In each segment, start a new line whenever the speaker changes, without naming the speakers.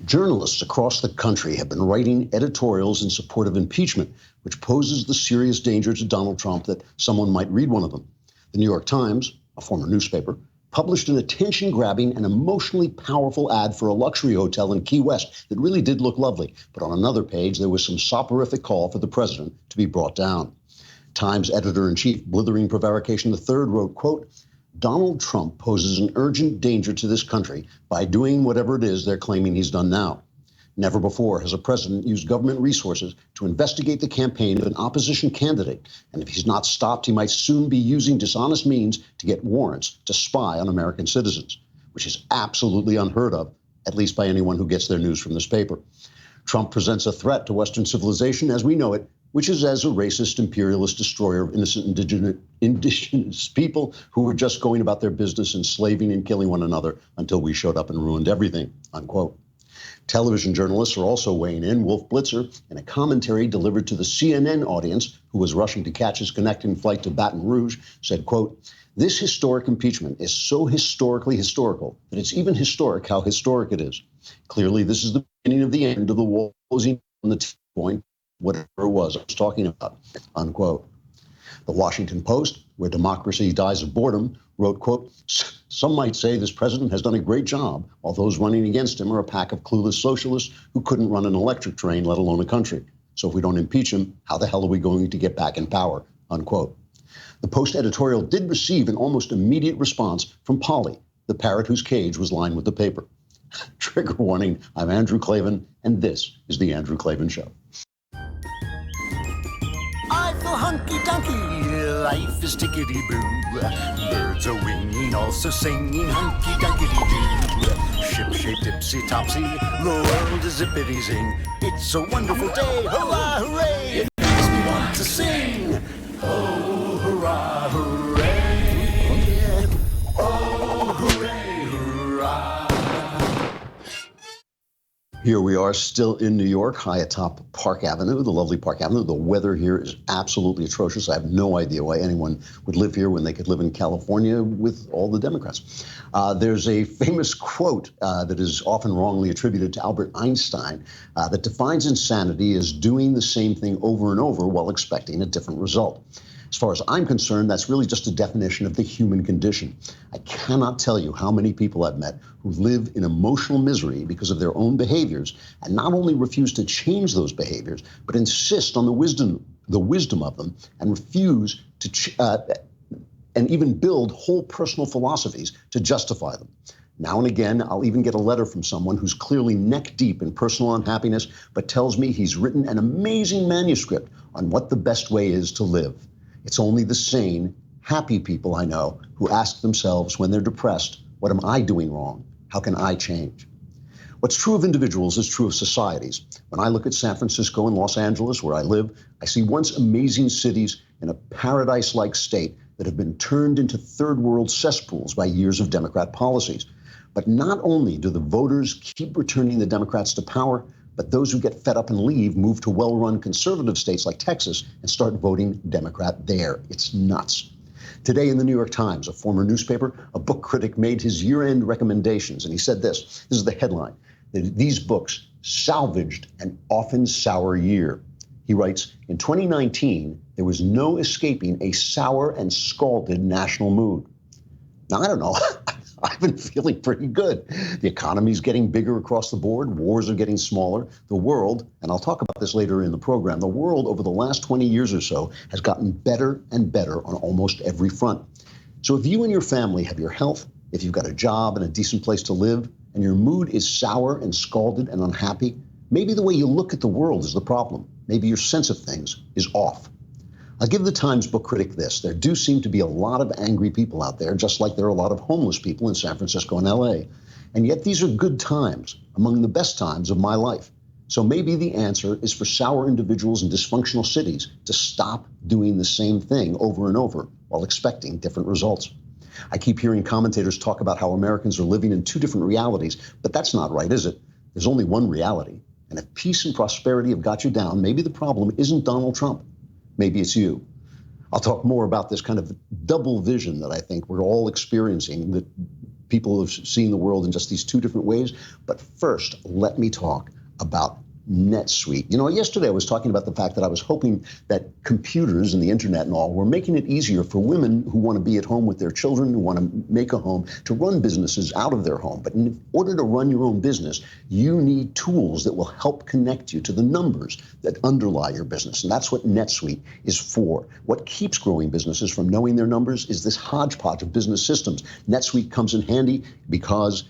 Journalists across the country have been writing editorials in support of impeachment, which poses the serious danger to Donald Trump that someone might read one of them. The New York Times, a former newspaper, published an attention-grabbing and emotionally powerful ad for a luxury hotel in Key West that really did look lovely. But on another page, there was some soporific call for the president to be brought down. Times editor-in-chief Blithering Prevarication III wrote, quote, Donald Trump poses an urgent danger to this country by doing whatever it is they're claiming he's done now. Never before has a president used government resources to investigate the campaign of an opposition candidate. And if he's not stopped, he might soon be using dishonest means to get warrants to spy on American citizens, which is absolutely unheard of, at least by anyone who gets their news from this paper. Trump presents a threat to Western civilization as we know it, which is as a racist, imperialist destroyer of innocent indigenous people who were just going about their business, enslaving and killing one another until we showed up and ruined everything, unquote. Television journalists are also weighing in. Wolf Blitzer, in a commentary delivered to the CNN audience, who was rushing to catch his connecting flight to Baton Rouge, said, quote, this historic impeachment is so historically historical that it's even historic how historic it is. Clearly, this is the beginning of the end of the wall closing on the point, whatever it was I was talking about, unquote. The Washington Post, where democracy dies of boredom, wrote, quote, some might say this president has done a great job, while those running against him are a pack of clueless socialists who couldn't run an electric train, let alone a country. So if we don't impeach him, how the hell are we going to get back in power, unquote. The Post editorial did receive an almost immediate response from Polly, the parrot whose cage was lined with the paper. Trigger warning, I'm Andrew Klavan, and this is The Andrew Klavan Show.
I feel hunky-dunky, life is tickety-boo. Birds are winging, also singing hunky-dunky-doo. Ship-shape, tipsy-topsy, the world is zippity-zing. It's a wonderful day, hurrah, hooray! It makes me want to sing. Oh, hurrah, hooray! Oh, hooray, hurrah!
Here we are still in New York, high atop Park Avenue, the lovely Park Avenue. The weather here is absolutely atrocious. I have no idea why anyone would live here when they could live in California with all the Democrats. There's a famous quote that is often wrongly attributed to Albert Einstein that defines insanity as doing the same thing over and over while expecting a different result. As far as I'm concerned, that's really just a definition of the human condition. I cannot tell you how many people I've met who live in emotional misery because of their own behaviors and not only refuse to change those behaviors, but insist on the wisdom of them and refuse to and even build whole personal philosophies to justify them. Now and again, I'll even get a letter from someone who's clearly neck deep in personal unhappiness, but tells me he's written an amazing manuscript on what the best way is to live. It's only the sane, happy people I know who ask themselves when they're depressed, what am I doing wrong? How can I change? What's true of individuals is true of societies. When I look at San Francisco and Los Angeles, where I live, I see once amazing cities in a paradise-like state that have been turned into third world cesspools by years of Democrat policies. But not only do the voters keep returning the Democrats to power, but those who get fed up and leave move to well-run conservative states like Texas and start voting Democrat there. It's nuts. Today in the New York Times, a former newspaper, a book critic made his year-end recommendations, and he said this is the headline, that these books salvaged an often sour year. He writes, in 2019, there was no escaping a sour and scalded national mood. Now, I don't know. I've been feeling pretty good. The economy's getting bigger across the board. Wars are getting smaller. The world, and I'll talk about this later in the program, the world over the last 20 years or so has gotten better and better on almost every front. So if you and your family have your health, if you've got a job and a decent place to live, and your mood is sour and scalded and unhappy, maybe the way you look at the world is the problem. Maybe your sense of things is off. I'll give the Times book critic this. There do seem to be a lot of angry people out there, just like there are a lot of homeless people in San Francisco and LA. And yet these are good times, among the best times of my life. So maybe the answer is for sour individuals in dysfunctional cities to stop doing the same thing over and over while expecting different results. I keep hearing commentators talk about how Americans are living in two different realities, but that's not right, is it? There's only one reality. And if peace and prosperity have got you down, maybe the problem isn't Donald Trump. Maybe it's you. I'll talk more about this kind of double vision that I think we're all experiencing that people have seen the world in just these two different ways. But first, let me talk about NetSuite. You know, yesterday I was talking about the fact that I was hoping that computers and the internet and all were making it easier for women who want to be at home with their children, who want to make a home, to run businesses out of their home. But in order to run your own business, you need tools that will help connect you to the numbers that underlie your business. And that's what NetSuite is for. What keeps growing businesses from knowing their numbers is this hodgepodge of business systems. NetSuite comes in handy because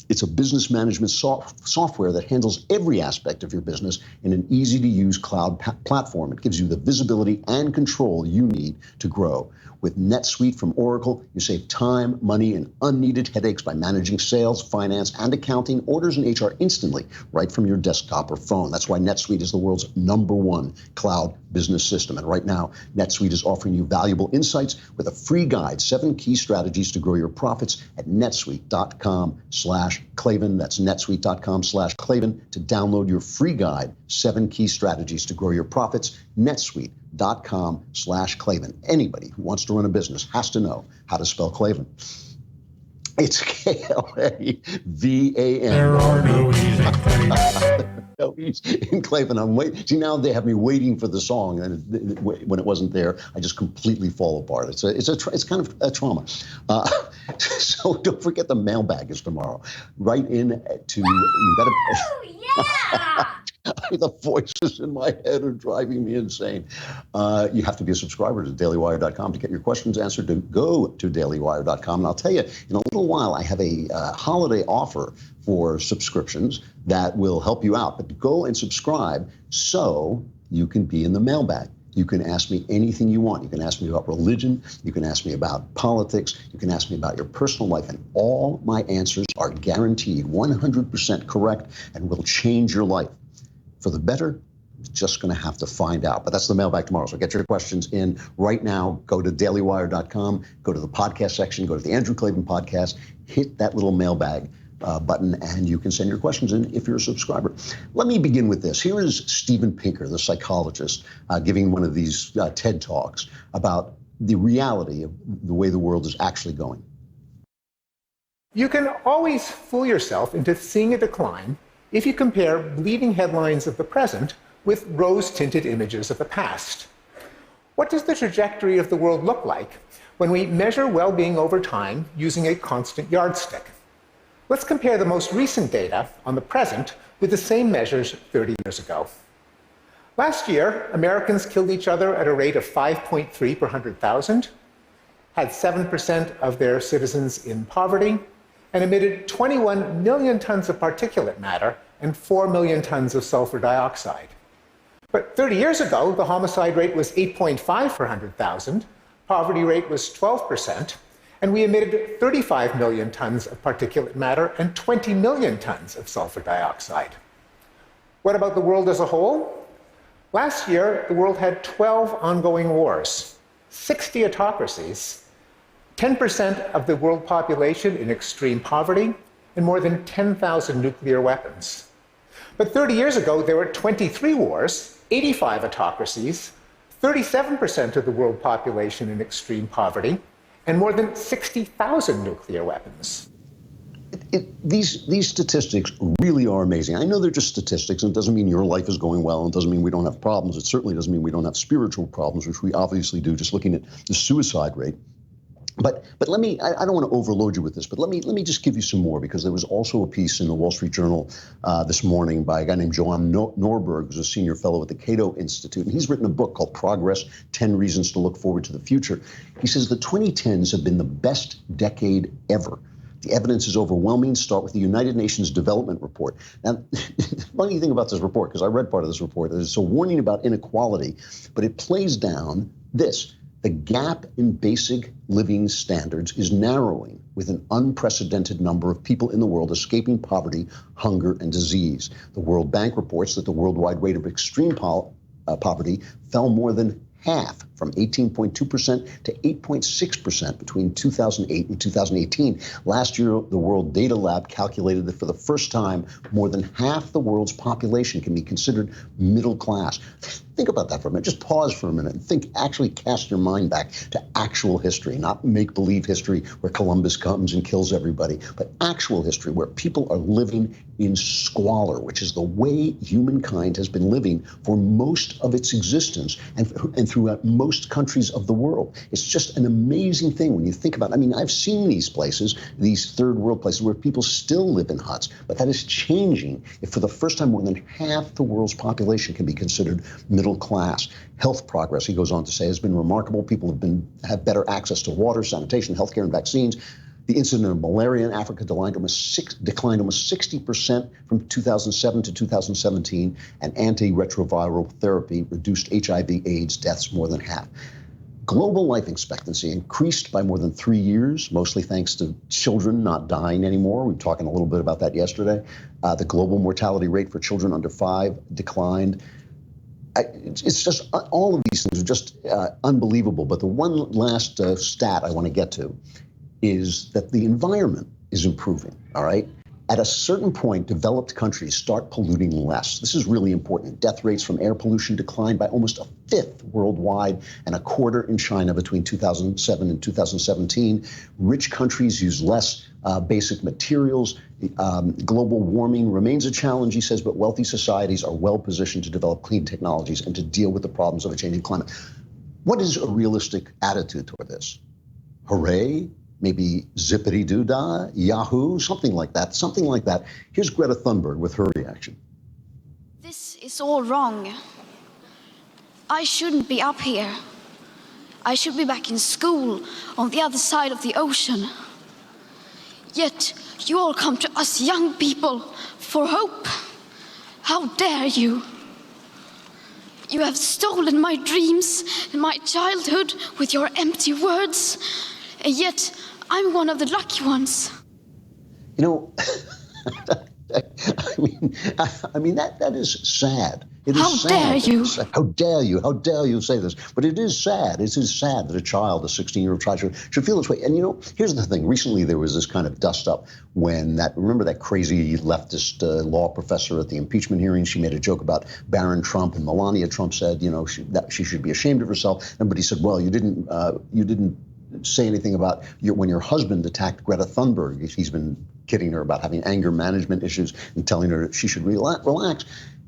it's a business management software that handles every aspect of your business in an easy-to-use cloud platform. It gives you the visibility and control you need to grow. With NetSuite from Oracle, you save time, money, and unneeded headaches by managing sales, finance, and accounting, orders, and HR instantly, right from your desktop or phone. That's why NetSuite is the world's #1 cloud business system. And right now, NetSuite is offering you valuable insights with a free guide, 7 key strategies to grow your profits at netsuite.com/Klavan. That's netsuite.com/Klavan to download your free guide, 7 key strategies to grow your profits. netsuite.com/Klavan. Anybody who wants to run a business has to know how to spell Klavan. It's Klavan.
There are no E's in Klavan.
No E's in Klavan. I'm waiting. See, now they have me waiting for the song, and when it wasn't there, I just completely fall apart. It's kind of a trauma. So don't forget the mailbag is tomorrow. Write in to you got to.
Yeah.
The voices in my head are driving me insane. You have to be a subscriber to dailywire.com to get your questions answered. To go to dailywire.com. And I'll tell you, in a little while, I have a holiday offer for subscriptions that will help you out. But go and subscribe so you can be in the mailbag. You can ask me anything you want. You can ask me about religion. You can ask me about politics. You can ask me about your personal life. And all my answers are guaranteed 100% correct and will change your life. For the better, you're just going to have to find out. But that's the mailbag tomorrow. So get your questions in right now. Go to dailywire.com, go to the podcast section, go to the Andrew Klavan podcast, hit that little mailbag button, and you can send your questions in if you're a subscriber. Let me begin with this. Here is Steven Pinker, the psychologist, giving one of these TED Talks about the reality of the way the world is actually going.
You can always fool yourself into seeing a decline if you compare bleeding headlines of the present with rose-tinted images of the past. What does the trajectory of the world look like when we measure well-being over time using a constant yardstick? Let's compare the most recent data on the present with the same measures 30 years ago. Last year, Americans killed each other at a rate of 5.3 per 100,000, had 7% of their citizens in poverty, and emitted 21 million tons of particulate matter and 4 million tons of sulfur dioxide. But 30 years ago, the homicide rate was 8.5 per 100,000, poverty rate was 12%, and we emitted 35 million tons of particulate matter and 20 million tons of sulfur dioxide. What about the world as a whole? Last year, the world had 12 ongoing wars, 60 autocracies, 10% of the world population in extreme poverty, and more than 10,000 nuclear weapons. But 30 years ago, there were 23 wars, 85 autocracies, 37% of the world population in extreme poverty, and more than 60,000 nuclear weapons.
These statistics really are amazing. I know they're just statistics, and it doesn't mean your life is going well, and it doesn't mean we don't have problems. It certainly doesn't mean we don't have spiritual problems, which we obviously do, just looking at the suicide rate. But let me, I don't want to overload you with this, but let me just give you some more, because there was also a piece in the Wall Street Journal this morning by a guy named Johan Norberg, who's a senior fellow at the Cato Institute, and he's written a book called Progress, 10 Reasons to Look Forward to the Future. He says the 2010s have been the best decade ever. The evidence is overwhelming. Start with the United Nations Development Report. Now, the funny thing about this report, because I read part of this report, is it's a warning about inequality, but it plays down this. The gap in basic living standards is narrowing, with an unprecedented number of people in the world escaping poverty, hunger, and disease. The World Bank reports that the worldwide rate of extreme poverty fell more than half from 18.2% to 8.6% between 2008 and 2018. Last year, the World Data Lab calculated that for the first time, more than half the world's population can be considered middle class. Think about that for a minute. Just pause for a minute and think, actually cast your mind back to actual history, not make-believe history where Columbus comes and kills everybody, but actual history where people are living in squalor, which is the way humankind has been living for most of its existence and throughout most countries of the world. It's just an amazing thing when you think about it. I mean, I've seen these places, these third world places where people still live in huts, but that is changing if for the first time more than half the world's population can be considered middle class. Health progress, he goes on to say, has been remarkable. People have better access to water, sanitation, healthcare, and vaccines. The incidence of malaria in Africa declined almost 60% from 2007 to 2017, and antiretroviral therapy reduced HIV/AIDS deaths more than half. Global life expectancy increased by more than 3 years, mostly thanks to children not dying anymore. We were talking a little bit about that yesterday. The global mortality rate for children under 5 declined. It's just, all of these things are just unbelievable. But the one last stat I want to get to is that the environment is improving, all right? At a certain point, developed countries start polluting less. This is really important. Death rates from air pollution declined by almost a fifth worldwide and a quarter in China between 2007 and 2017. Rich countries use less basic materials. Global warming remains a challenge, he says, but wealthy societies are well positioned to develop clean technologies and to deal with the problems of a changing climate. What is a realistic attitude toward this? Hooray? Maybe zippity-doo-dah, Yahoo, something like that, something like that. Here's Greta Thunberg with her reaction.
This is all wrong. I shouldn't be up here. I should be back in school on the other side of the ocean. Yet you all come to us young people for hope. How dare you? You have stolen my dreams and my childhood with your empty words, and yet I'm one of the lucky ones.
You know, I mean that is sad. It is sad.
How dare you?
How dare you? How dare you say this? But it is sad. It is sad that a child, a 16-year-old child, should feel this way. And you know, here's the thing. Recently, there was this kind of dust up when remember that crazy leftist law professor at the impeachment hearing? She made a joke about Barron Trump, and Melania Trump said, you know, that she should be ashamed of herself. And but he said, well, you didn't say anything about when your husband attacked Greta Thunberg. He's been kidding her about having anger management issues and telling her that she should relax.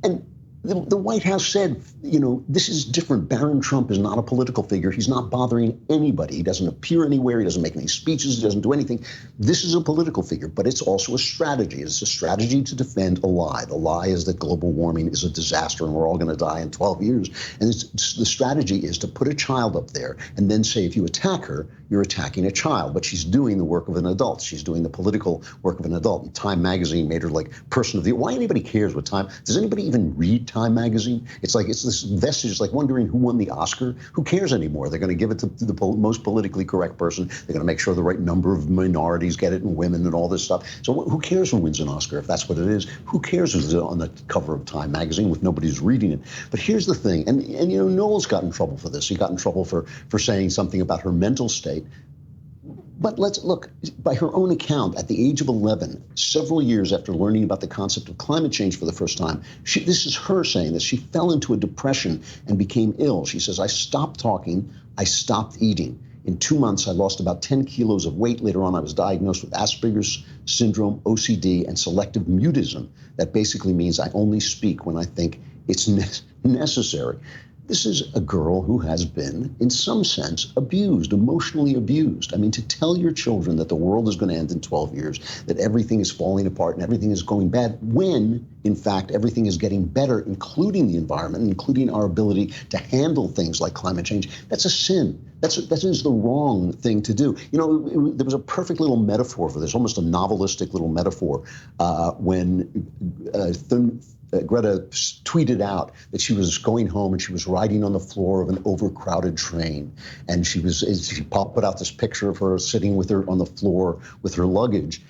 And the White House said, you know, this is different. Barron Trump is not a political figure. He's not bothering anybody. He doesn't appear anywhere. He doesn't make any speeches. He doesn't do anything. This is a political figure, but it's also a strategy. It's a strategy to defend a lie. The lie is that global warming is a disaster and we're all going to die in 12 years. And the strategy is to put a child up there and then say, if you attack her, you're attacking a child. But she's doing the work of an adult. She's doing the political work of an adult. And Time magazine made her like person of the year. Why anybody cares what Time? Does anybody even read Time magazine? It's this vestige, like wondering who won the Oscar. Who cares anymore? They're going to give it to the most politically correct person. They're going to make sure the right number of minorities get it and women and all this stuff. So who cares who wins an Oscar if that's what it is? Who cares who's on the cover of Time magazine with nobody's reading it? But here's the thing, and you know, Noel's got in trouble for this. He got in trouble for saying something about her mental state. But let's look, by her own account, at the age of 11, several years after learning about the concept of climate change for the first time, this is her saying this, she fell into a depression and became ill. She says, I stopped talking, I stopped eating. In 2 months, I lost about 10 kilos of weight. Later on, I was diagnosed with Asperger's syndrome, OCD, and selective mutism. That basically means I only speak when I think it's necessary. This is a girl who has been, in some sense, abused, emotionally abused. I mean, to tell your children that the world is going to end in 12 years, that everything is falling apart and everything is going bad, when, in fact, everything is getting better, including the environment, including our ability to handle things like climate change, that's a sin. That is the wrong thing to do. You know, there was a perfect little metaphor for this, almost a novelistic little metaphor, when Greta tweeted out that she was going home and she was riding on the floor of an overcrowded train. And she put out this picture of her sitting with her on the floor with her luggage.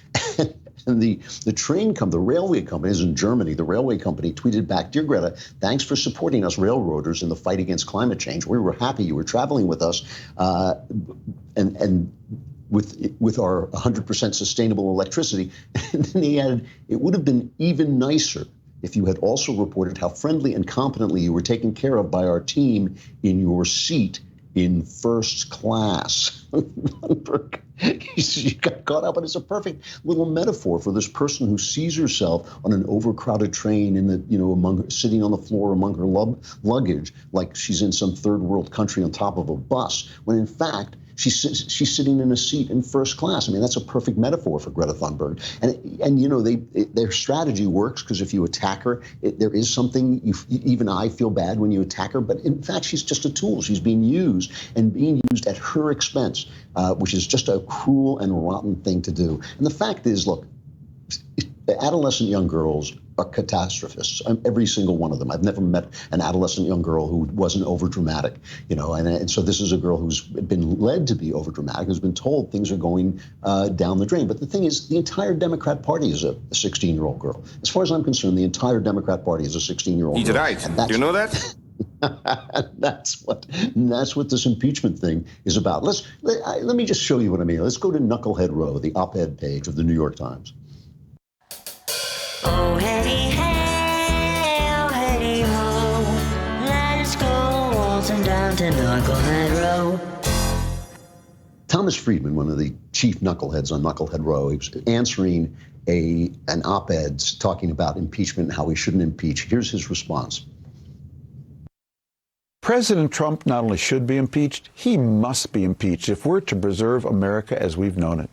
And the railway companies in Germany, the railway company tweeted back, "Dear Greta, thanks for supporting us railroaders in the fight against climate change. We were happy you were traveling with us, and with our 100% sustainable electricity." And then he added, "It would have been even nicer if you had also reported how friendly and competently you were taken care of by our team in your seat in first class." She got caught up, and it's a perfect little metaphor for this person who sees herself on an overcrowded train sitting on the floor among her luggage, like she's in some third world country on top of a bus, when in fact she's sitting in a seat in first class. I mean, that's a perfect metaphor for Greta Thunberg. And their strategy works, because if you attack her, there is something, even I feel bad when you attack her, but in fact, she's just a tool. She's being used at her expense, which is just a cruel and rotten thing to do. And the fact is, look, adolescent young girls are catastrophists. Every single one of them. I've never met an adolescent young girl who wasn't overdramatic, and so this is a girl who's been led to be overdramatic, who's been told things are going down the drain. But the thing is, the entire Democrat Party is a 16-year-old girl. As far as I'm concerned, the entire Democrat Party is a 16-year-old girl.
He's right. Do you know that?
That's what this impeachment thing is about. Let me just show you what I mean. Let's go to Knucklehead Row, the op-ed page of the New York Times.
Oh, hey, hey, oh, hey, ho, let's go waltzing down to Knucklehead Row.
Thomas Friedman, one of the chief knuckleheads on Knucklehead Row, he was answering an op-ed talking about impeachment and how we shouldn't impeach. Here's his response.
President Trump not only should be impeached, he must be impeached if we're to preserve America as we've known it.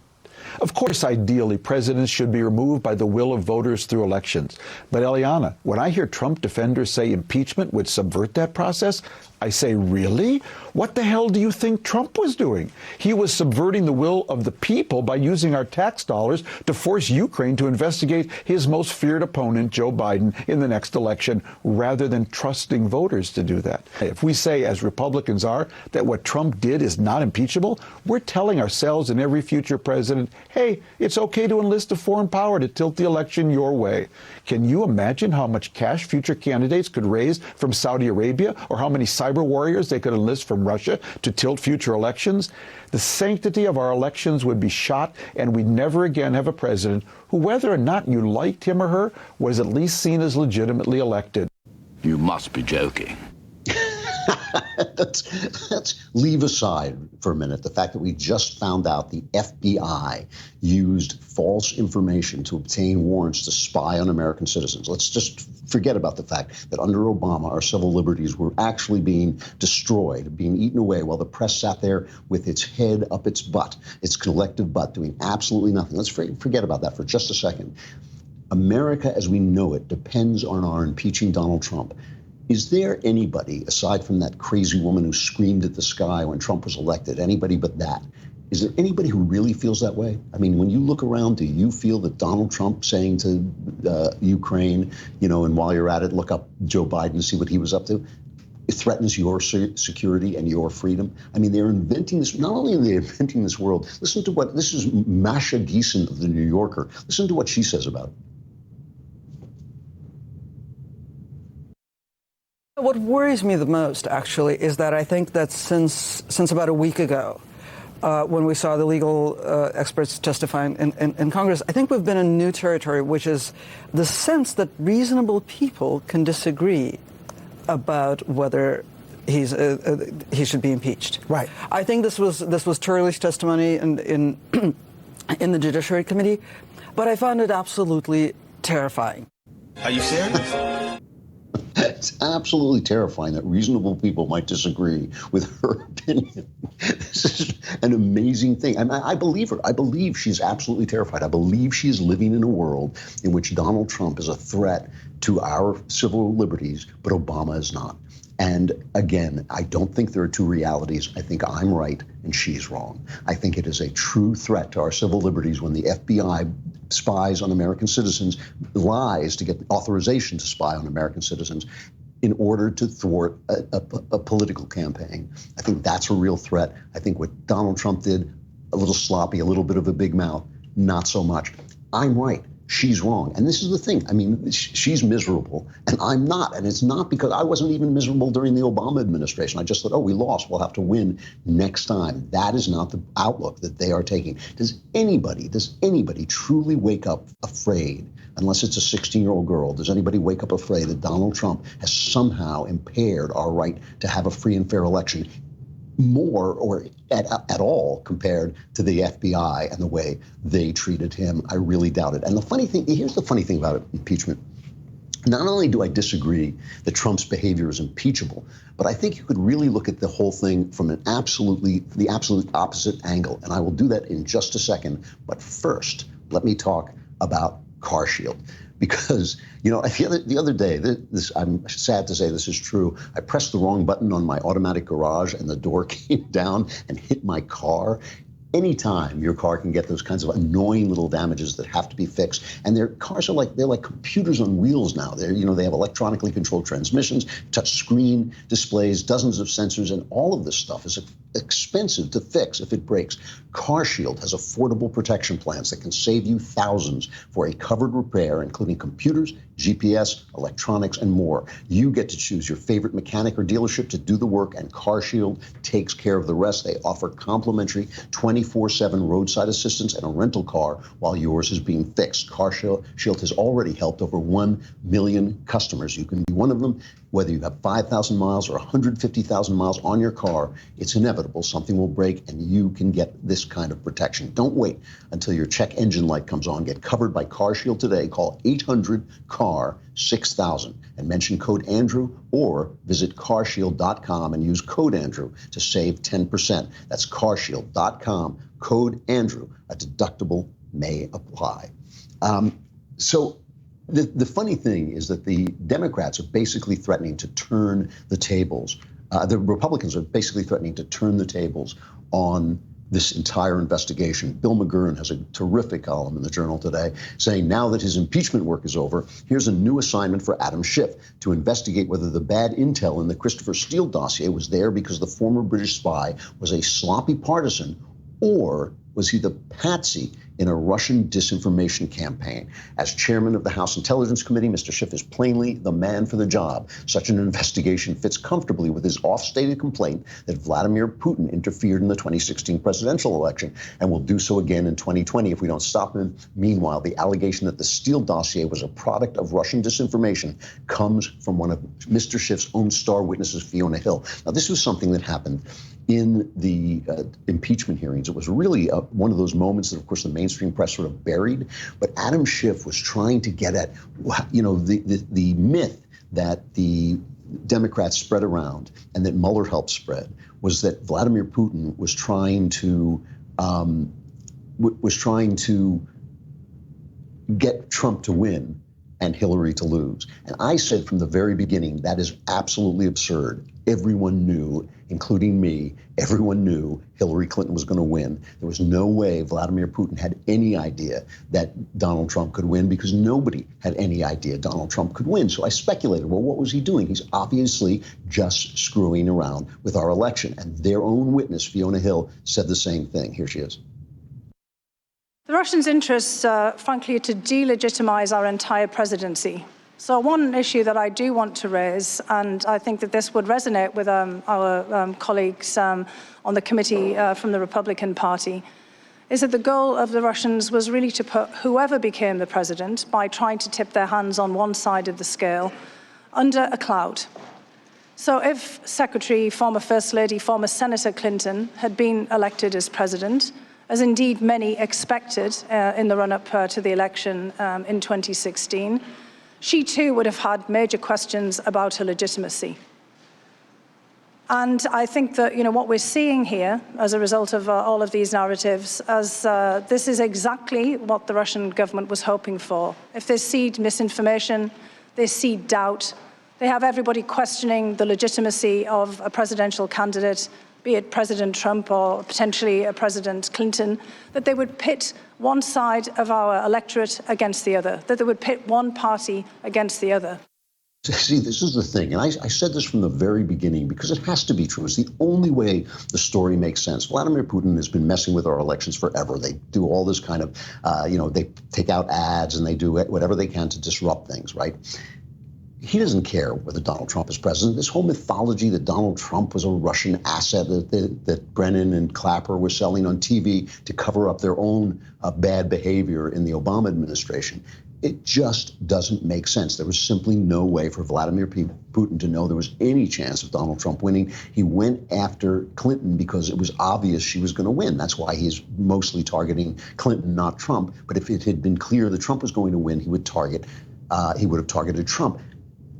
Of course, ideally, presidents should be removed by the will of voters through elections. But Eliana, when I hear Trump defenders say impeachment would subvert that process, I say, really? What the hell do you think Trump was doing? He was subverting the will of the people by using our tax dollars to force Ukraine to investigate his most feared opponent, Joe Biden, in the next election, rather than trusting voters to do that. If we say, as Republicans are, that what Trump did is not impeachable, we're telling ourselves and every future president, hey, it's okay to enlist a foreign power to tilt the election your way. Can you imagine how much cash future candidates could raise from Saudi Arabia, or how many cyber warriors they could enlist from Russia to tilt future elections? The sanctity of our elections would be shot, and we'd never again have a president who, whether or not you liked him or her, was at least seen as legitimately elected.
You must be joking.
Let's leave aside for a minute the fact that we just found out the FBI used false information to obtain warrants to spy on American citizens. Let's just forget about the fact that under Obama, our civil liberties were actually being destroyed, being eaten away, while the press sat there with its head up its butt, its collective butt, doing absolutely nothing. Let's forget about that for just a second. America as we know it depends on our impeaching Donald Trump. Is there anybody, aside from that crazy woman who screamed at the sky when Trump was elected, anybody but that? Is there anybody who really feels that way? I mean, when you look around, do you feel that Donald Trump saying to Ukraine, and while you're at it, look up Joe Biden and see what he was up to? It threatens your security and your freedom. I mean, they're inventing this. Not only are they inventing this world, listen to this is Masha Geeson of the New Yorker. Listen to what she says about it.
What worries me the most, actually, is that I think that since about a week ago, when we saw the legal experts testifying in Congress, I think we've been in new territory, which is the sense that reasonable people can disagree about whether he should be impeached.
Right.
I think this was Turley's testimony in the Judiciary Committee, but I found it absolutely terrifying.
Are you serious?
It's absolutely terrifying that reasonable people might disagree with her opinion. This is an amazing thing. And I believe her. I believe she's absolutely terrified. I believe she is living in a world in which Donald Trump is a threat to our civil liberties, but Obama is not. And again, I don't think there are two realities. I think I'm right and she's wrong. I think it is a true threat to our civil liberties when the FBI spies on American citizens, lies to get authorization to spy on American citizens in order to thwart a political campaign. I think that's a real threat. I think what Donald Trump did, a little sloppy, a little bit of a big mouth, not so much. I'm right, she's wrong. And this is the thing. I mean, she's miserable and I'm not. And it's not because I wasn't even miserable during the Obama administration. I just thought, oh, we lost. We'll have to win next time. That is not the outlook that they are taking. Does anybody truly wake up afraid, unless it's a 16-year-old girl, does anybody wake up afraid that Donald Trump has somehow impaired our right to have a free and fair election more or at all compared to the FBI and the way they treated him? I really doubt it. And the funny thing, here's the funny thing about impeachment. Not only do I disagree that Trump's behavior is impeachable, but I think you could really look at the whole thing from the absolute opposite angle. And I will do that in just a second. But first, let me talk about CarShield. Because, you know, the other day, I'm sad to say this is true, I pressed the wrong button on my automatic garage and the door came down and hit my car. Anytime your car can get those kinds of annoying little damages that have to be fixed, and their cars are they're like computers on wheels now. They have electronically controlled transmissions, touch screen displays, dozens of sensors, and all of this stuff is expensive to fix if it breaks. CarShield has affordable protection plans that can save you thousands for a covered repair, including computers, GPS, electronics, and more. You get to choose your favorite mechanic or dealership to do the work, and CarShield takes care of the rest. They offer complimentary 24/7 roadside assistance and a rental car while yours is being fixed. CarShield has already helped over 1 million customers. You can be one of them. Whether you have 5,000 miles or 150,000 miles on your car, it's inevitable. Something will break and you can get this kind of protection. Don't wait until your check engine light comes on. Get covered by CarShield today. Call 800-CAR-6000 and mention code Andrew, or visit carshield.com and use code Andrew to save 10%. That's carshield.com, code Andrew. A deductible may apply. The funny thing is that the Democrats are basically threatening to turn the tables. The Republicans are basically threatening to turn the tables on this entire investigation. Bill McGurn has a terrific column in the Journal today saying now that his impeachment work is over, here's a new assignment for Adam Schiff to investigate whether the bad intel in the Christopher Steele dossier was there because the former British spy was a sloppy partisan, or was he the patsy in a Russian disinformation campaign? As chairman of the House Intelligence Committee, Mr. Schiff is plainly the man for the job. Such an investigation fits comfortably with his oft-stated complaint that Vladimir Putin interfered in the 2016 presidential election and will do so again in 2020 if we don't stop him. Meanwhile, the allegation that the Steele dossier was a product of Russian disinformation comes from one of Mr. Schiff's own star witnesses, Fiona Hill. Now, this was something that happened in the impeachment hearings. It was really one of those moments that, of course, the mainstream press sort of buried. But Adam Schiff was trying to get at, the myth that the Democrats spread around and that Mueller helped spread was that Vladimir Putin was trying to get Trump to win and Hillary to lose. And I said from the very beginning, that is absolutely absurd. Everyone knew, including me, everyone knew Hillary Clinton was going to win. There was no way Vladimir Putin had any idea that Donald Trump could win, because nobody had any idea Donald Trump could win. So I speculated, well, what was he doing? He's obviously just screwing around with our election. And their own witness, Fiona Hill, said the same thing. Here she is.
The Russians' interests, frankly, are to delegitimize our entire presidency. So one issue that I do want to raise, and I think that this would resonate with our colleagues on the committee from the Republican Party, is that the goal of the Russians was really to put whoever became the president, by trying to tip their hands on one side of the scale, under a cloud. So if Secretary, former First Lady, former Senator Clinton had been elected as president, as indeed many expected in the run-up to the election in 2016, she too would have had major questions about her legitimacy. And I think that, what we're seeing here as a result of all of these narratives, as this is exactly what the Russian government was hoping for. If they seed misinformation, they seed doubt, they have everybody questioning the legitimacy of a presidential candidate, be it President Trump or potentially President Clinton, that they would pit one side of our electorate against the other, that they would pit one party against the other.
See, this is the thing, and I said this from the very beginning because it has to be true. It's the only way the story makes sense. Vladimir Putin has been messing with our elections forever. They do all this kind of, they take out ads and they do whatever they can to disrupt things, right? He doesn't care whether Donald Trump is president. This whole mythology that Donald Trump was a Russian asset that Brennan and Clapper were selling on TV to cover up their own bad behavior in the Obama administration. It just doesn't make sense. There was simply no way for Vladimir Putin to know there was any chance of Donald Trump winning. He went after Clinton because it was obvious she was going to win. That's why he's mostly targeting Clinton, not Trump. But if it had been clear that Trump was going to win, he would have targeted Trump.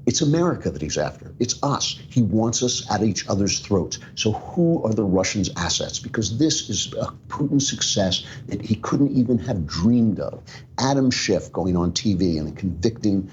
It's America that he's after. It's us. He wants us at each other's throats. So who are the Russians' assets? Because this is a Putin success that he couldn't even have dreamed of. Adam Schiff going on TV and convicting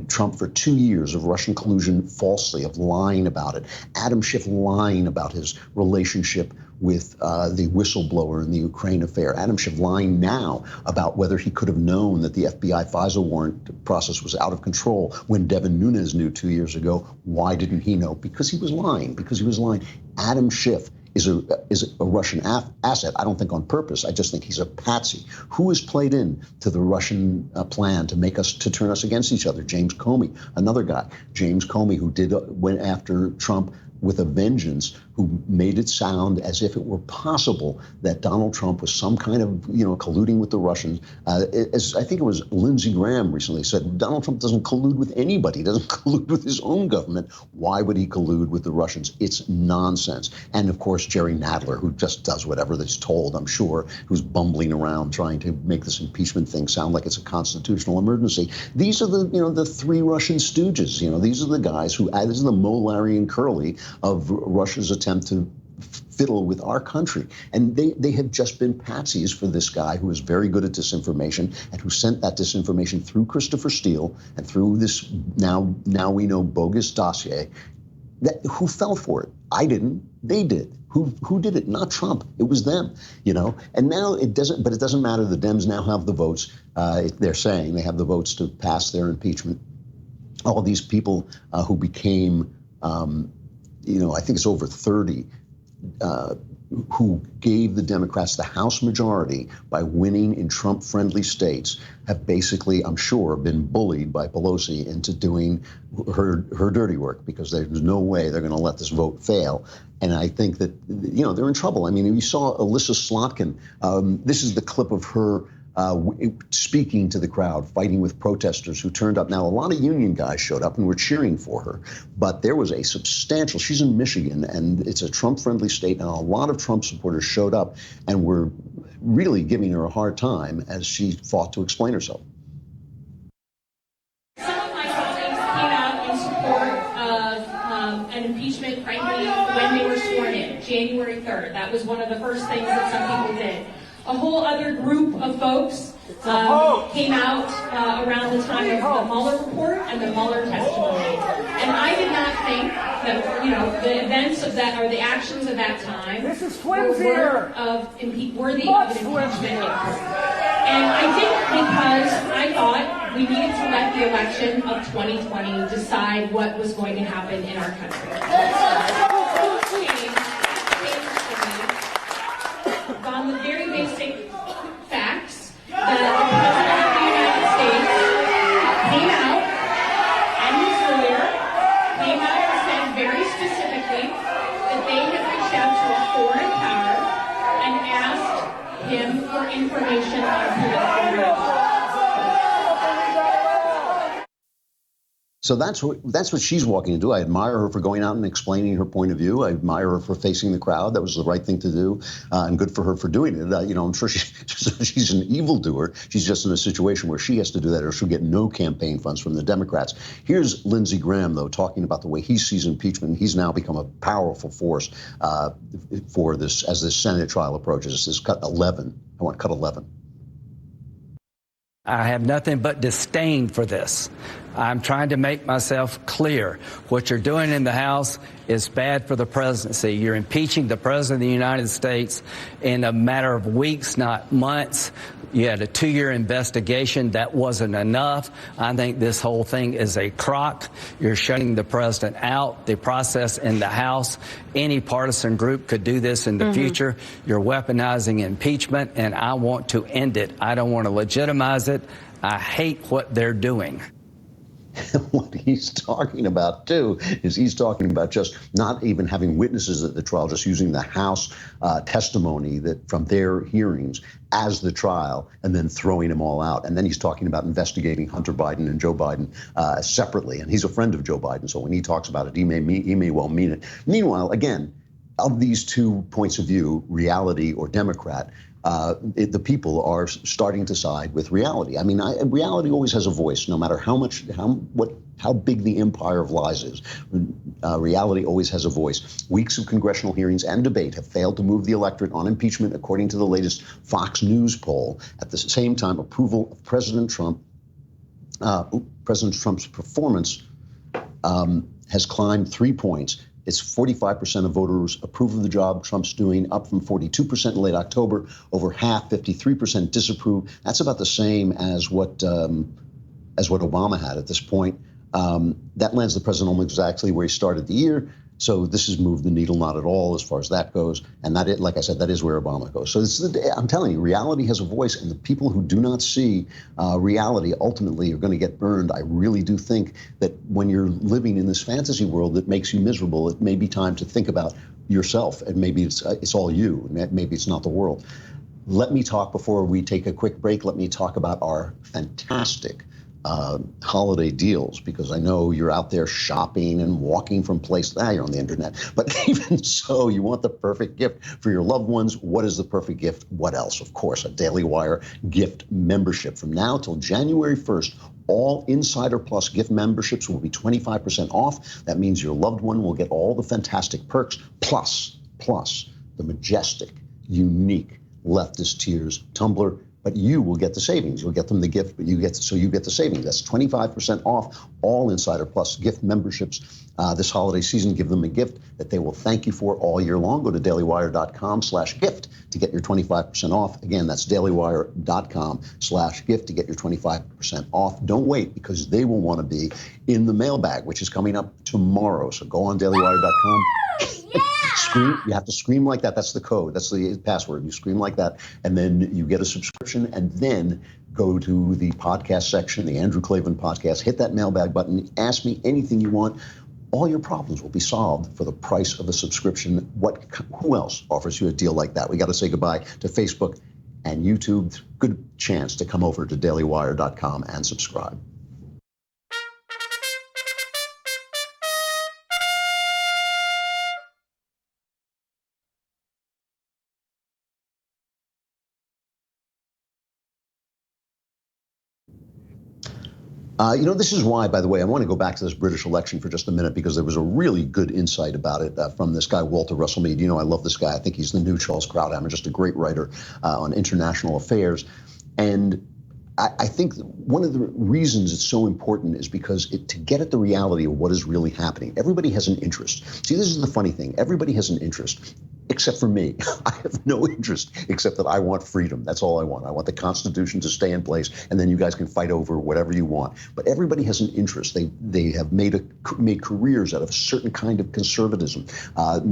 Trump for 2 years of Russian collusion falsely, of lying about it. Adam Schiff lying about his relationship with the whistleblower in the Ukraine affair. Adam Schiff lying now about whether he could have known that the FBI FISA warrant process was out of control when Devin Nunes knew 2 years ago. Why didn't he know? Because he was lying. Adam Schiff is a Russian asset. I don't think on purpose. I just think he's a patsy. Who has played in to the Russian plan to turn us against each other? James Comey, another guy. James Comey, who went after Trump with a vengeance, who made it sound as if it were possible that Donald Trump was some kind of, colluding with the Russians. As I think it was Lindsey Graham recently said, Donald Trump doesn't collude with anybody. He doesn't collude with his own government. Why would he collude with the Russians? It's nonsense. And of course, Jerry Nadler, who just does whatever he's told, I'm sure, who's bumbling around trying to make this impeachment thing sound like it's a constitutional emergency. These are the three Russian stooges. These are the guys who, this is the Mo, Larry, and Curly of Russia's attempt to fiddle with our country. And they have just been patsies for this guy who is very good at disinformation and who sent that disinformation through Christopher Steele and through this now we know bogus dossier. Who fell for it? I didn't. They did. Who did it? Not Trump. It was them, And now it doesn't matter. The Dems now have the votes. They're saying they have the votes to pass their impeachment. All these people who became I think it's over 30, who gave the Democrats the House majority by winning in Trump-friendly states, have basically, I'm sure, been bullied by Pelosi into doing her dirty work, because there's no way they're going to let this vote fail. And I think that, they're in trouble. I mean, you saw Alyssa Slotkin. This is the clip of her speaking to the crowd, fighting with protesters who turned up. Now, a lot of union guys showed up and were cheering for her, but there was a substantial, she's in Michigan, and it's a Trump-friendly state, and a lot of Trump supporters showed up and were really giving her a hard time as she fought to explain herself.
Some of my colleagues came out in support of an impeachment, frankly, when they were sworn in, January 3rd. That was one of the first things that some people did. A whole other group of folks came out around the time of the Mueller report and the Mueller testimony. And I did not think that, the events of that, or the actions of that time, were worthy of an impeachment. And I didn't, because I thought we needed to let the election of 2020 decide what was going to happen in our country. On the very basic facts that the President of the United States came out, and his lawyer came out and said very specifically that they had reached out to a foreign power and asked him for information on political rights.
So that's what she's walking into. I admire her for going out and explaining her point of view. I admire her for facing the crowd. That was the right thing to do, and good for her for doing it. I'm sure she's an evildoer. She's just in a situation where she has to do that, or she'll get no campaign funds from the Democrats. Here's Lindsey Graham, though, talking about the way he sees impeachment. He's now become a powerful force for this as this Senate trial approaches. This is cut 11. I want cut 11.
I have nothing but disdain for this. I'm trying to make myself clear. What you're doing in the House is bad for the presidency. You're impeaching the President of the United States in a matter of weeks, not months. You had a 2-year investigation. That wasn't enough. I think this whole thing is a crock. You're shutting the president out. The process in the House, any partisan group could do this in the future. You're weaponizing impeachment, and I want to end it. I don't want to legitimize it. I hate what they're doing.
What he's talking about, too, is he's talking about just not even having witnesses at the trial, just using the House testimony that from their hearings as the trial and then throwing them all out. And then he's talking about investigating Hunter Biden and Joe Biden separately. And he's a friend of Joe Biden. So when he talks about it, he may well mean it. Meanwhile, again, of these 2 points of view, reality or Democrat, the people are starting to side with reality. I mean, reality always has a voice, no matter how big the empire of lies is. Reality always has a voice. Weeks of congressional hearings and debate have failed to move the electorate on impeachment, according to the latest Fox News poll. At the same time, approval of President Trump's performance has climbed 3 points. It's 45% of voters approve of the job Trump's doing, up from 42% in late October. Over half, 53%, disapprove. That's about the same as what Obama had at this point. That lands the president almost exactly where he started the year. So this has moved the needle not at all as far as that goes. And that, like I said, that is where Obama goes. So I'm telling you, reality has a voice, and the people who do not see reality ultimately are going to get burned. I really do think that when you're living in this fantasy world that makes you miserable, it may be time to think about yourself, and maybe it's all you, and maybe it's not the world. Let me talk, before we take a quick break, let me talk about our fantastic holiday deals, because I know you're out there shopping and walking from place to you're on the internet. But even so, you want the perfect gift for your loved ones. What is the perfect gift? What else? Of course, a Daily Wire gift membership. From now till January 1st, all Insider Plus gift memberships will be 25% off. That means your loved one will get all the fantastic perks, plus the majestic, unique leftist tears tumbler. But you will get the savings. You'll get them the gift, but you get the savings. That's 25% off all Insider Plus gift memberships this holiday season. Give them a gift that they will thank you for all year long. Go to dailywire.com/gift to get your 25% off. Again, that's dailywire.com/gift to get your 25% off. Don't wait, because they will want to be in the mailbag, which is coming up tomorrow. So go on dailywire.com. Scream, you have to scream like that. That's the code. That's the password. You scream like that, and then you get a subscription, and then go to the podcast section, the Andrew Klavan podcast, hit that mailbag button, ask me anything you want. All your problems will be solved for the price of a subscription. Who else offers you a deal like that? We got to say goodbye to Facebook and YouTube. Good chance to come over to dailywire.com and subscribe. This is why, by the way, I want to go back to this British election for just a minute, because there was a really good insight about it from this guy, Walter Russell Mead. I love this guy. I think he's the new Charles Krauthammer, just a great writer on international affairs. And I think one of the reasons it's so important is because to get at the reality of what is really happening, everybody has an interest. See, this is the funny thing. Everybody has an interest. Except for me. I have no interest except that I want freedom. That's all I want. I want the Constitution to stay in place, and then you guys can fight over whatever you want. But everybody has an interest. They have made careers out of a certain kind of conservatism.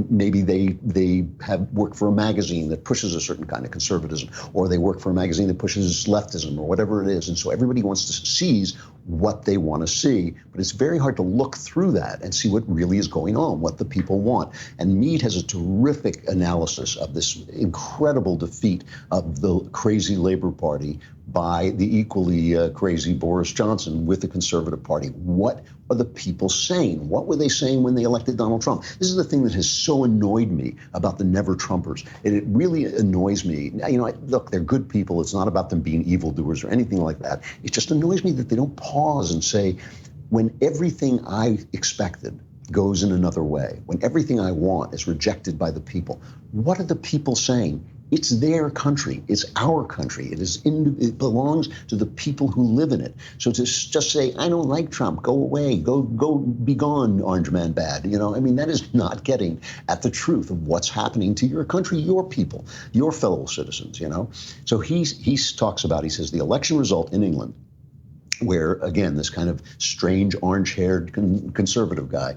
Maybe they have worked for a magazine that pushes a certain kind of conservatism, or they work for a magazine that pushes leftism, or whatever it is. And so everybody wants to seize what they want to see, but it's very hard to look through that and see what really is going on, what the people want. And Mead has a terrific analysis of this incredible defeat of the crazy Labour Party by the equally crazy Boris Johnson with the Conservative Party. What are the people saying? What were they saying when they elected Donald Trump? This is the thing that has so annoyed me about the Never Trumpers. And it really annoys me. Look, they're good people. It's not about them being evildoers or anything like that. It just annoys me that they don't pause and say, when everything I expected goes in another way, when everything I want is rejected by the people, what are the people saying It's their country. It's our country. It belongs to the people who live in it. So to just say, I don't like Trump, go away, go be gone, Orange Man bad. I mean, that is not getting at the truth of what's happening to your country, your people, your fellow citizens, So he talks about, he says, the election result in England, where, again, this kind of strange orange-haired conservative guy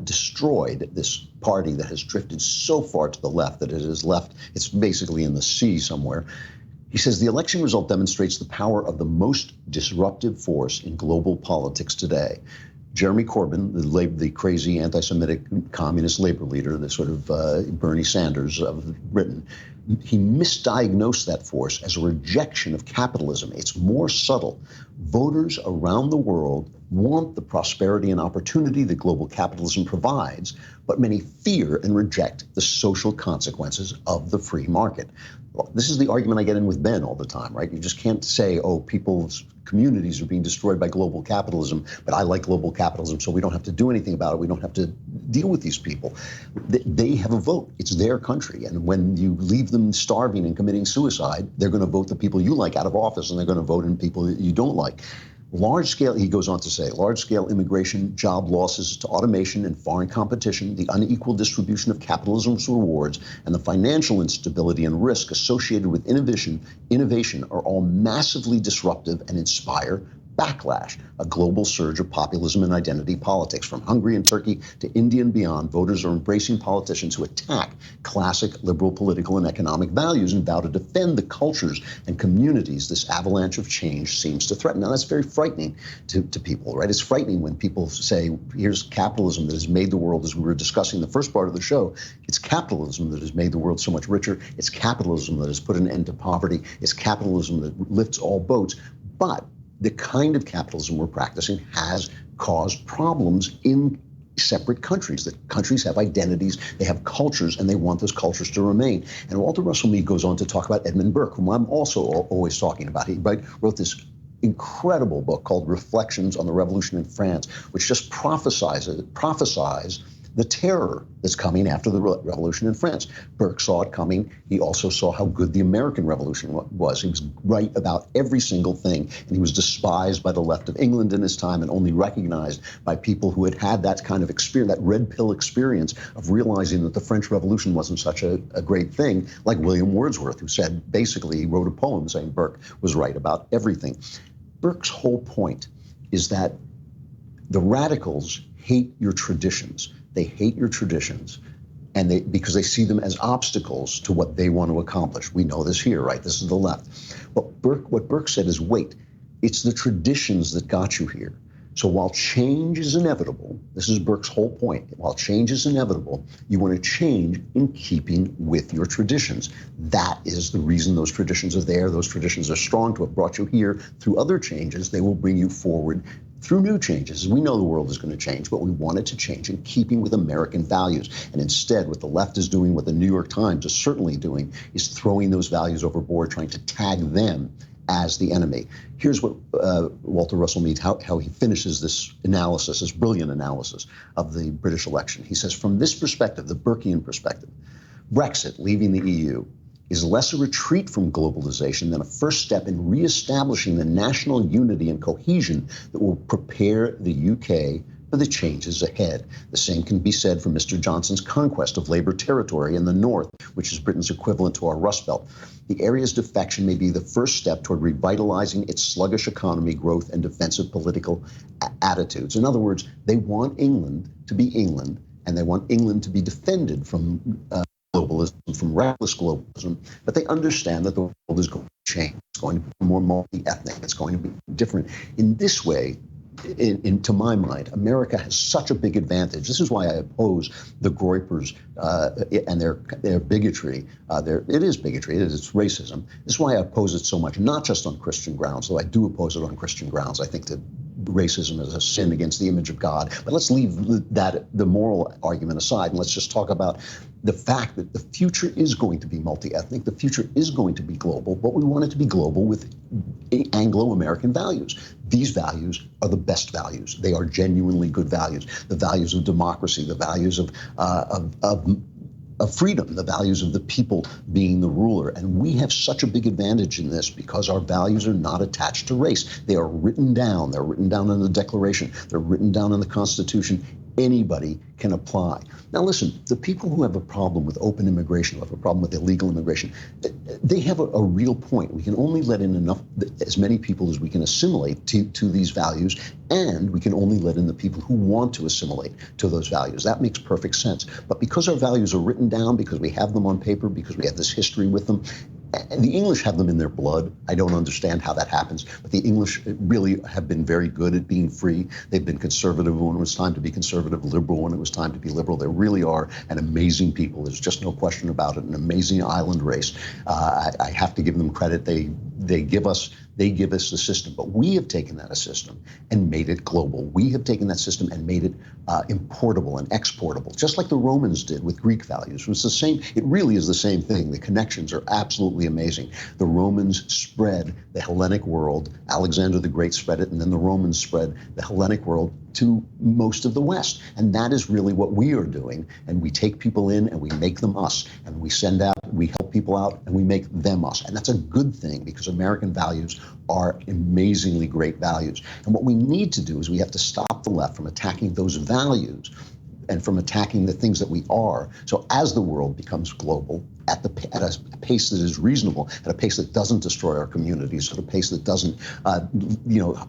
destroyed this party that has drifted so far to the left that it is left, it's basically in the sea somewhere. He says the election result demonstrates the power of the most disruptive force in global politics today. Jeremy Corbyn, the crazy anti-Semitic communist labor leader, the sort of Bernie Sanders of Britain, he misdiagnosed that force as a rejection of capitalism. It's more subtle. Voters around the world want the prosperity and opportunity that global capitalism provides, but many fear and reject the social consequences of the free market. Well, this is the argument I get in with Ben all the time, right? You just can't say, oh, people's communities are being destroyed by global capitalism, but I like global capitalism, so we don't have to do anything about it. We don't have to deal with these people. They have a vote. It's their country. And when you leave them starving and committing suicide, they're going to vote the people you like out of office, and they're going to vote in people that you don't like. Large-scale, he goes on to say, large-scale immigration, job losses to automation and foreign competition, the unequal distribution of capitalism's rewards, and the financial instability and risk associated with innovation are all massively disruptive and inspire backlash, a global surge of populism and identity politics. From Hungary and Turkey to India and beyond, voters are embracing politicians who attack classic liberal political and economic values and vow to defend the cultures and communities this avalanche of change seems to threaten. Now, that's very frightening to people, right? It's frightening when people say, here's capitalism that has made the world, as we were discussing the first part of the show, it's capitalism that has made the world so much richer. It's capitalism that has put an end to poverty. It's capitalism that lifts all boats. But the kind of capitalism we're practicing has caused problems in separate countries. That countries have identities, they have cultures, and they want those cultures to remain. And Walter Russell Mead goes on to talk about Edmund Burke, whom I'm also always talking about. He wrote this incredible book called Reflections on the Revolution in France, which just prophesies the terror that's coming after the revolution in France. Burke saw it coming. He also saw how good the American Revolution was. He was right about every single thing, and he was despised by the left of England in his time and only recognized by people who had had that kind of experience, that red pill experience of realizing that the French Revolution wasn't such a great thing, like William Wordsworth, who said, basically, he wrote a poem saying Burke was right about everything. Burke's whole point is that the radicals hate your traditions. They hate your traditions, and because they see them as obstacles to what they want to accomplish. We know this here, right? This is the left. But what Burke said is, wait, it's the traditions that got you here. So while change is inevitable, this is Burke's whole point, while change is inevitable, you want to change in keeping with your traditions. That is the reason those traditions are there. Those traditions are strong to have brought you here. Through other changes, they will bring you forward through new changes. We know the world is going to change, but we want it to change in keeping with American values. And instead, what the left is doing, what the New York Times is certainly doing, is throwing those values overboard, trying to tag them as the enemy. Here's what Walter Russell Mead, how he finishes this analysis, this brilliant analysis of the British election. He says, from this perspective, the Burkean perspective, Brexit, leaving the EU, is less a retreat from globalization than a first step in reestablishing the national unity and cohesion that will prepare the UK for the changes ahead. The same can be said for Mr. Johnson's conquest of Labour territory in the north, which is Britain's equivalent to our Rust Belt. The area's defection may be the first step toward revitalizing its sluggish economy, growth, and defensive political attitudes. In other words, they want England to be England, and they want England to be defended from globalism, from reckless globalism, but they understand that the world is going to change. It's going to be more multi-ethnic. It's going to be different. In this way, to my mind, America has such a big advantage. This is why I oppose the Groypers and their bigotry. It is bigotry. It's racism. This is why I oppose it so much, not just on Christian grounds, though I do oppose it on Christian grounds. I think that racism is a sin against the image of God. But let's leave the moral argument aside, and let's just talk about the fact that the future is going to be multi-ethnic. The future is going to be global, but we want it to be global with Anglo-American values. These values are the best values. They are genuinely good values. The values of democracy, the values of of freedom, the values of the people being the ruler. And we have such a big advantage in this because our values are not attached to race. They are written down. They're written down in the Declaration. They're written down in the Constitution. Anybody can apply. Now, listen, the people who have a problem with open immigration, who have a problem with illegal immigration, they have a real point. We can only let in as many people as we can assimilate to these values, and we can only let in the people who want to assimilate to those values. That makes perfect sense. But because our values are written down, because we have them on paper, because we have this history with them, the English have them in their blood. I don't understand how that happens, but the English really have been very good at being free. They've been conservative when it was time to be conservative, liberal when it was time to be liberal. They really are an amazing people. There's just no question about it, an amazing island race. I have to give them credit. They give us the system, but we have taken that system and made it global. We have taken that system and made it importable and exportable, just like the Romans did with Greek values. It was the same. It really is the same thing. The connections are absolutely amazing. The Romans spread the Hellenic world. Alexander the Great spread it, and then the Romans spread the Hellenic world to most of the West. And that is really what we are doing. And we take people in and we make them us. And we send out, we help people out, and we make them us. And that's a good thing because American values are amazingly great values. And what we need to do is we have to stop the left from attacking those values and from attacking the things that we are. So as the world becomes global, at a pace that is reasonable, at a pace that doesn't destroy our communities, at a pace that doesn't,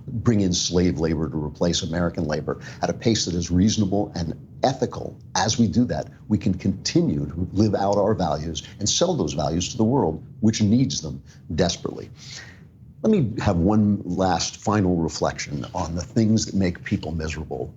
bring in slave labor to replace American labor, at a pace that is reasonable and ethical, as we do that, we can continue to live out our values and sell those values to the world, which needs them desperately. Let me have one last final reflection on the things that make people miserable.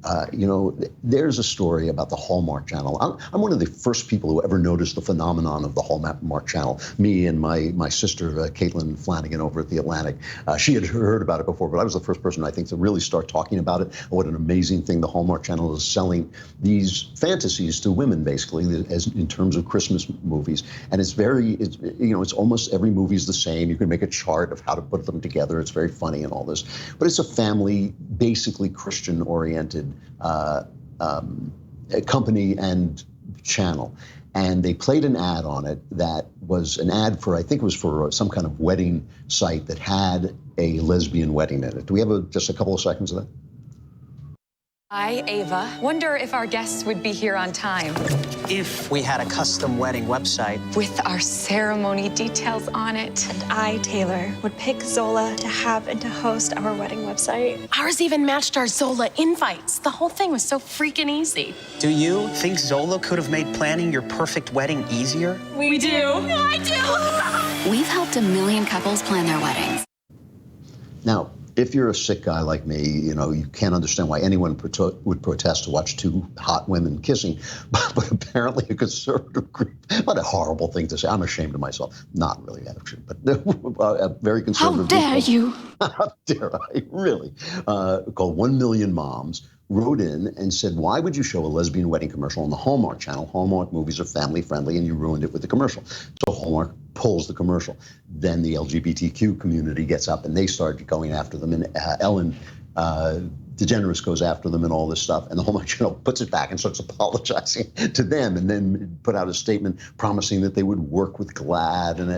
There's a story about the Hallmark Channel. I'm one of the first people who ever noticed the phenomenon of the Hallmark Channel. Me and my sister, Caitlin Flanagan over at The Atlantic. She had heard about it before, but I was the first person, I think, to really start talking about it. What an amazing thing the Hallmark Channel is selling these fantasies to women, basically, as in terms of Christmas movies. And it's almost every movie is the same. You can make a chart of how to put them together. It's very funny and all this, but it's a family, basically Christian-oriented company and channel. And they played an ad on it that was an ad for, I think it was for some kind of wedding site that had a lesbian wedding in it. Do we have just a couple of seconds of that?
Hi, Ava. Wonder if our guests would be here on time.
If we had a custom wedding website.
With our ceremony details on it.
And I, Taylor, would pick Zola to have and to host our wedding website.
Ours even matched our Zola invites. The whole thing was so freaking easy.
Do you think Zola could have made planning your perfect wedding easier?
We do. I do.
We've helped 1 million couples plan their weddings.
Now, if you're a sick guy like me, you can't understand why anyone would protest to watch two hot women kissing. But apparently a conservative group, what a horrible thing to say. I'm ashamed of myself. Not really, actually, but a very conservative group.
How dare you?
How dare I, really? Called 1 Million Moms, wrote in and said, why would you show a lesbian wedding commercial on the Hallmark Channel? Hallmark movies are family friendly and you ruined it with the commercial. So Hallmark pulls the commercial. Then the LGBTQ community gets up and they start going after them. And Ellen DeGeneres goes after them and all this stuff. And the Hallmark Channel puts it back and starts apologizing to them, and then put out a statement promising that they would work with GLAAD and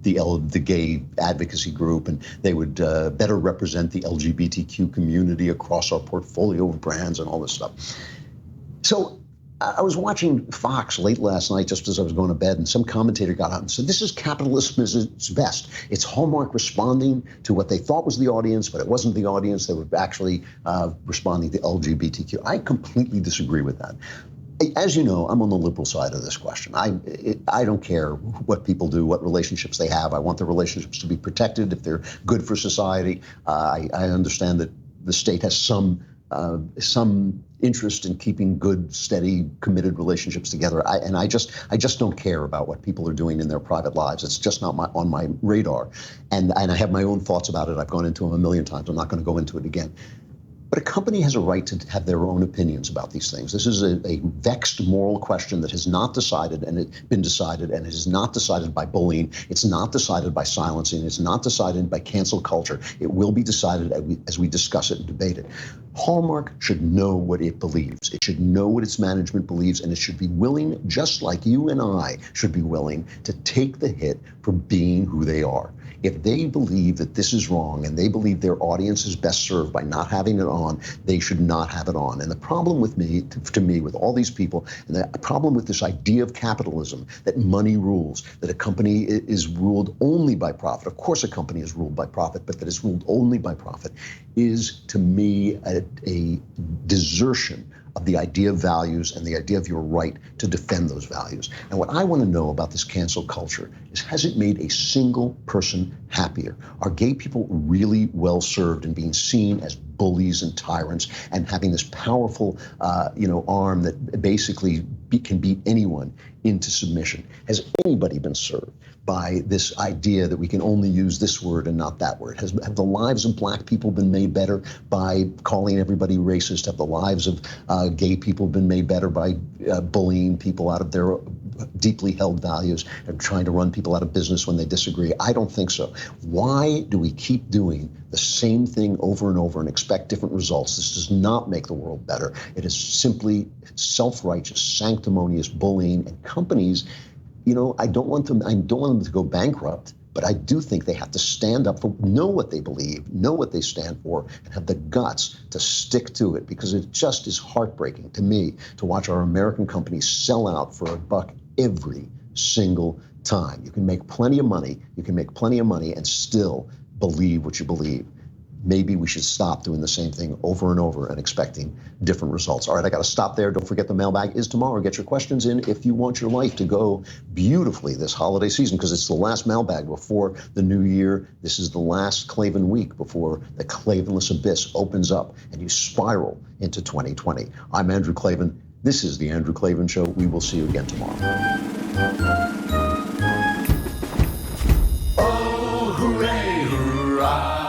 the gay advocacy group, and they would better represent the LGBTQ community across our portfolio of brands and all this stuff. So I was watching Fox late last night just as I was going to bed, and some commentator got out and said, this is capitalism at its best. It's Hallmark responding to what they thought was the audience, but it wasn't the audience. They were actually responding to LGBTQ. I completely disagree with that. As you know, I'm on the liberal side of this question. I don't care what people do, what relationships they have. I want the relationships to be protected if they're good for society. I understand that the state has some interest in keeping good, steady, committed relationships together. I just don't care about what people are doing in their private lives. It's just not on my radar. And I have my own thoughts about it. I've gone into them 1 million times. I'm not going to go into it again. But a company has a right to have their own opinions about these things. This is a vexed moral question that has not decided been decided, and it is not decided by bullying. It's not decided by silencing. It's not decided by cancel culture. It will be decided as we discuss it and debate it. Hallmark should know what it believes. It should know what its management believes, and it should be willing, just like you and I should be willing, to take the hit for being who they are. If they believe that this is wrong and they believe their audience is best served by not having it on, they should not have it on. And the problem with to me, with all these people, and the problem with this idea of capitalism, that money rules, that a company is ruled only by profit. Of course, a company is ruled by profit, but that it's ruled only by profit is, to me, a desertion of the idea of values and the idea of your right to defend those values. And what I want to know about this cancel culture is, has it made a single person happier? Are gay people really well served in being seen as bullies and tyrants and having this powerful, arm that basically can beat anyone into submission? Has anybody been served by this idea that we can only use this word and not that word? Have the lives of black people been made better by calling everybody racist? Have the lives of gay people been made better by bullying people out of their deeply held values and trying to run people out of business when they disagree? I don't think so. Why do we keep doing the same thing over and over and expect different results? This does not make the world better. It is simply self-righteous, sanctimonious bullying. And companies, I don't want them to go bankrupt, but I do think they have to stand up know what they believe, know what they stand for, and have the guts to stick to it, because it just is heartbreaking to me to watch our American companies sell out for a buck every single time. You can make plenty of money, and still believe what you believe. Maybe we should stop doing the same thing over and over and expecting different results. All right, I got to stop there. Don't forget the mailbag is tomorrow. Get your questions in if you want your life to go beautifully this holiday season, because it's the last mailbag before the new year. This is the last Klavan week before the Klavanless abyss opens up and you spiral into 2020. I'm Andrew Klavan. This is The Andrew Klavan Show. We will see you again tomorrow.
Oh, hooray, hurrah.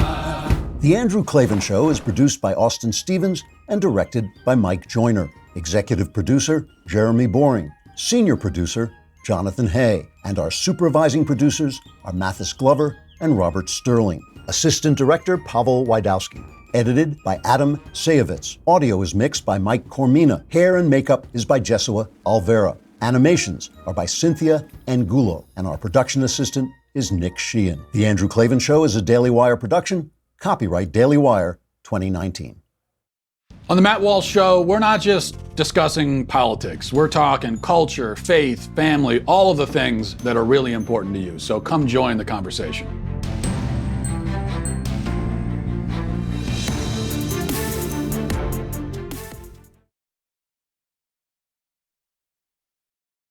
The Andrew Klavan Show is produced by Austin Stevens and directed by Mike Joyner. Executive producer, Jeremy Boring. Senior producer, Jonathan Hay. And our supervising producers are Mathis Glover and Robert Sterling. Assistant director, Pavel Wydowski. Edited by Adam Sayevitz. Audio is mixed by Mike Cormina. Hair and makeup is by Jesua Alvera. Animations are by Cynthia Angulo. And our production assistant is Nick Sheehan. The Andrew Klavan Show is a Daily Wire production. Copyright Daily Wire 2019.
On the Matt Walsh Show, we're not just discussing politics. We're talking culture, faith, family, all of the things that are really important to you. So come join the conversation.